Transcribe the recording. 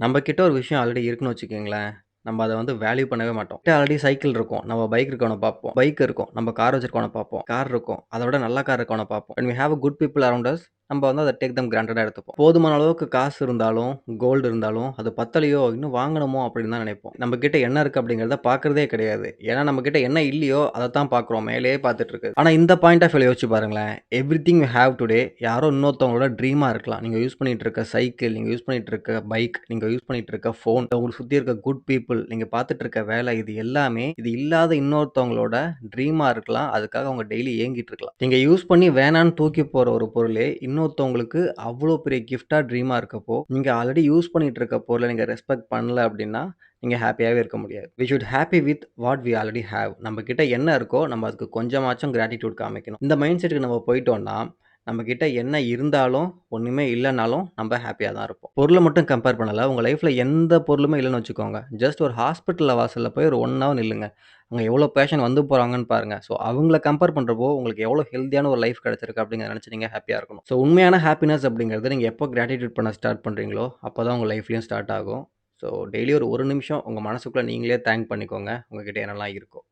நம்ம கிட்ட ஒரு விஷயம் ஆல்ரெடி இருக்குன்னு வச்சுக்கங்களேன். நம்ம அத வந்து வேல்யூ பண்ணவே மாட்டோம். கிட்ட ஆல்ரெடி சைக்கிள் இருக்கும். நம்ம பைக் இருக்கவன பார்ப்போம். பைக் இருக்கும். நம்ம கார் வச்சிருக்கவன பார்ப்போம். கார் இருக்கும். அத விட நல்ல கார் இருக்கவன பார்ப்போம். when we have a good people around us நம்ம வந்து அத டேக் தெம் கிராண்டடா எடுத்துப்போம். போதுமான அளவுக்கு காசு இருந்தாலும், கோல்டு இருந்தாலும், அது பத்தலையோ, இன்னும் வாங்கணுமோ அப்படின்னு தான் நினைப்போம். நம்ம கிட்ட என்ன இருக்கு அப்படிங்கிறத பார்க்கிறதே கிடையாது. ஏன்னா நம்ம கிட்ட என்ன இல்லையோ அத தான் பார்க்குறோம். மேலேயே பார்த்துட்டு இருக்கு. ஆனா இந்த பாயிண்ட் ஆஃப் வியூல யோசிச்சு பாருங்களேன். எவ்ரிதிங் யூ ஹேவ் டுடே யாரோ இன்னொருத்தவங்களோட ட்ரீமா இருக்கலாம். நீங்க யூஸ் பண்ணிட்டு இருக்க சைக்கிள், நீங்க யூஸ் பண்ணிட்டு இருக்க பைக், நீங்க யூஸ் பண்ணிட்டு இருக்க ஃபோன், உங்களுக்கு சுத்தி இருக்க குட் பீப்பிள், நீங்க பார்த்துட்டு இருக்க வேலை இது எல்லாமே இது இல்லாத இன்னொருத்தவங்களோட ட்ரீமா இருக்கலாம். அதுக்காக அவங்க டெய்லி ஏங்கிட்டு இருக்கலாம். நீங்க யூஸ் பண்ணி வேணான்னு தூக்கி போற ஒரு பொருளே இன்னொருத்தவங்களுக்கு அவ்வளோ பெரிய கிஃப்ட்டா ட்ரீமா இருக்கப்போ, நீங்க ஆல்ரெடி யூஸ் பண்ணிட்டு இருக்க பொருள நீங்க ரெஸ்பெக்ட் பண்ணல அப்படின்னா, நீங்க ஹேப்பியாவே இருக்க முடியாது. We should happy with what we already have. நம்ம கிட்ட என்ன இருக்கோ, நம்ம அதுக்கு கொஞ்சமாச்சும் கிராட்டிட்யூட் காமிக்கணும். இந்த மைண்ட் செட்டுக்கு நம்ம போயிட்டோம்னா, நம்ம கிட்ட என்ன இருந்தாலும், ஒண்ணுமே இல்லனாலும் நம்ம ஹேப்பியா தான் இருப்போம். பொருள மட்டும் கம்பேர் பண்ணல. உங்க லைஃப்ல எந்த பொருளுமே இல்லன்னு வச்சுக்கோங்க. ஜஸ்ட் ஒரு ஹாஸ்பிட்டல் வாசல்ல போய் ஒரு 1 ஹவர் நில்லுங்க. அங்க எவ்வளோ பேஷண்ட் வந்து போறாங்கன்னு பாருங்க. ஸோ அவங்கள கம்பேர் பண்றப்போ, உங்களுக்கு எவ்வளோ ஹெல்த்தியான ஒரு லைஃப் கிடைச்சிருக்கு அப்படிங்கிறத நினைச்சு நீங்க ஹேப்பியா இருக்கணும். ஸோ உண்மையான ஹேப்பினஸ் அப்படிங்கிறது நீங்க எப்போ கிராட்டிட்யூட் பண்ண ஸ்டார்ட் பண்றீங்களோ, அப்பதான் உங்க லைஃப்லயும் ஸ்டார்ட் ஆகும். ஸோ டெய்லி ஒரு 1 நிமிஷம் உங்க மனசுக்குள்ள நீங்களே தேங்க் பண்ணிக்கோங்க. உங்ககிட்ட என்னலாம் இருக்கோ.